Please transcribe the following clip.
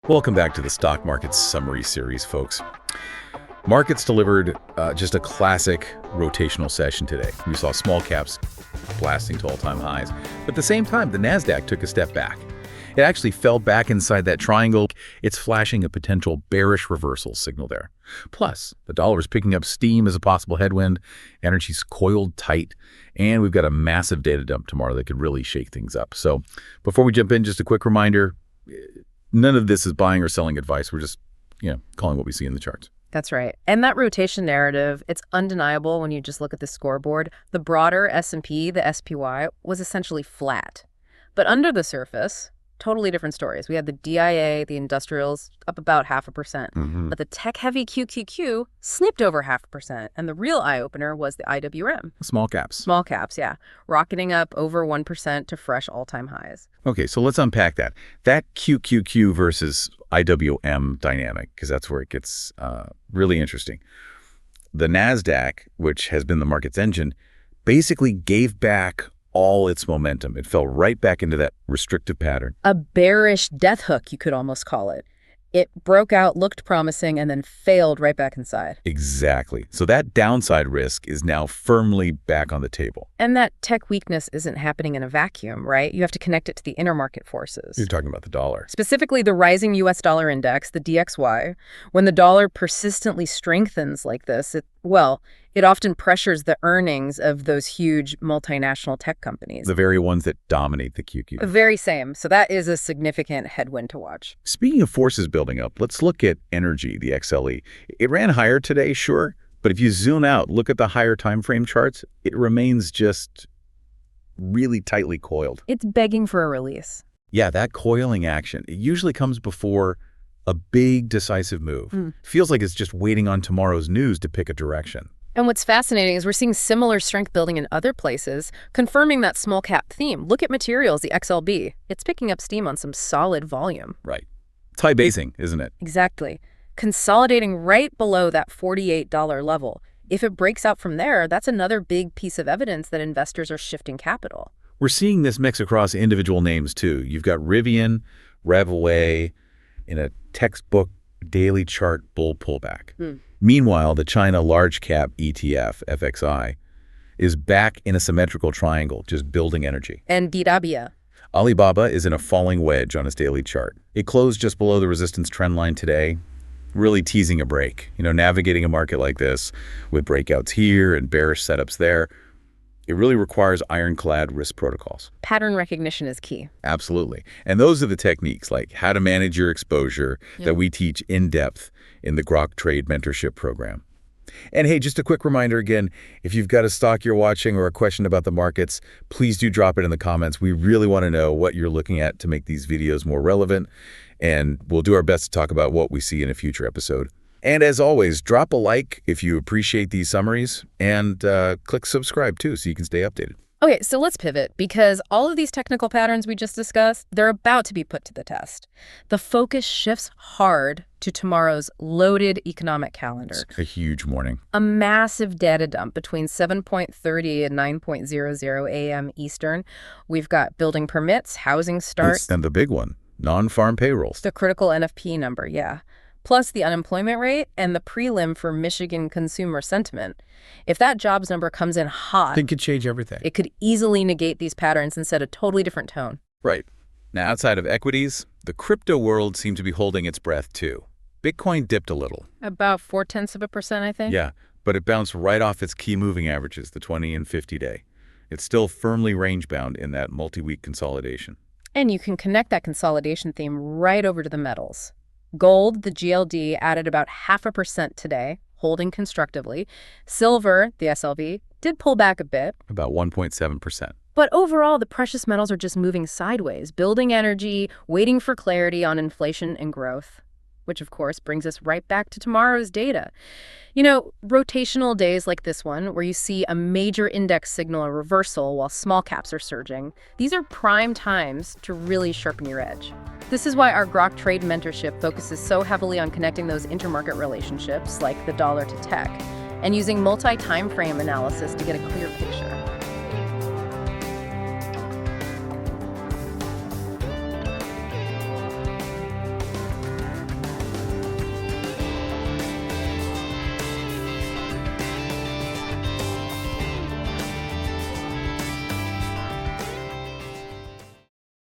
Welcome back to the Stock Market Summary Series, folks. Markets delivered just a classic rotational session today. We saw small caps blasting to all-time highs. But at the same time, the NASDAQ took a step back. It actually fell back inside that triangle. It's flashing a potential bearish reversal signal there. Plus, the dollar is picking up steam as a possible headwind. Energy's coiled tight. And we've got a massive data dump tomorrow that could really shake things up. So before we jump in, just a quick reminder, none of this is buying or selling advice. We're just, calling what we see in the charts. That's right. And that rotation narrative, it's undeniable when you just look at the scoreboard. The broader S&P, the SPY, was essentially flat. But under the surface, totally different stories. We had the DIA, the industrials, up about 0.5%. But the tech-heavy QQQ snipped over 0.5%. And the real eye-opener was the IWM. Small caps. Small caps, yeah. Rocketing up over 1% to fresh all-time highs. Okay, so let's unpack that. That QQQ versus IWM dynamic, because that's where it gets really interesting. The NASDAQ, which has been the market's engine, basically gave back all its momentum. It fell right back into that restrictive pattern. A bearish death hook, you could almost call it. It broke out, looked promising, and then failed right back inside. Exactly. So that downside risk is now firmly back on the table. And that tech weakness isn't happening in a vacuum, right? You have to connect it to the intermarket forces. You're talking about the dollar. Specifically, the rising U.S. dollar index, the DXY. When the dollar persistently strengthens like this, it often pressures the earnings of those huge multinational tech companies. The very ones that dominate the QQ. The very same. So that is a significant headwind to watch. Speaking of forces building up, let's look at energy, the XLE. It ran higher today, sure, but if you zoom out, look at the higher time frame charts, it remains just really tightly coiled. It's begging for a release. Yeah, that coiling action, it usually comes before a big decisive move. Feels like it's just waiting on tomorrow's news to pick a direction. And what's fascinating is we're seeing similar strength building in other places, confirming that small cap theme. Look at materials, the XLB. It's picking up steam on some solid volume. Right. It's high basing, isn't it? Exactly. Consolidating right below that $48 level. If it breaks out from there, that's another big piece of evidence that investors are shifting capital. We're seeing this mix across individual names, too. You've got Rivian, Revaway, in a textbook daily chart bull pullback. Meanwhile, the China large cap ETF, FXI, is back in a symmetrical triangle, just building energy. And Dirabia. Alibaba is in a falling wedge on its daily chart. It closed just below the resistance trend line today, really teasing a break. Navigating a market like this with breakouts here and bearish setups there, it really requires ironclad risk protocols. Pattern recognition is key. Absolutely. And those are the techniques, like how to manage your exposure, that we teach in depth in the Grok Trade Mentorship program. And hey, just a quick reminder again, if you've got a stock you're watching or a question about the markets, please do drop it in the comments. We really want to know what you're looking at to make these videos more relevant. And we'll do our best to talk about what we see in a future episode. And as always, drop a like if you appreciate these summaries, and click subscribe too so you can stay updated. Okay, so let's pivot, because all of these technical patterns we just discussed, they're about to be put to the test. The focus shifts hard to tomorrow's loaded economic calendar. It's a huge morning. A massive data dump between 7:30 and 9:00 a.m. Eastern. We've got building permits, housing starts. And the big one, non-farm payrolls. The critical NFP number, yeah. Plus the unemployment rate and the prelim for Michigan consumer sentiment. If that jobs number comes in hot, it could change everything. It could easily negate these patterns and set a totally different tone. Right. Now, outside of equities, the crypto world seemed to be holding its breath too. Bitcoin dipped a little. About 0.4%, I think. Yeah, but it bounced right off its key moving averages, the 20 and 50-day. It's still firmly range-bound in that multi-week consolidation. And you can connect that consolidation theme right over to the metals. Gold, the GLD, added about 0.5% today, holding constructively. Silver, the SLV, did pull back a bit. About 1.7%. But overall, the precious metals are just moving sideways, building energy, waiting for clarity on inflation and growth. Which, of course, brings us right back to tomorrow's data. Rotational days like this one, where you see a major index signal a reversal while small caps are surging, these are prime times to really sharpen your edge. This is why our Grok Trade Mentorship focuses so heavily on connecting those intermarket relationships, like the dollar to tech, and using multi-time frame analysis to get a clear picture.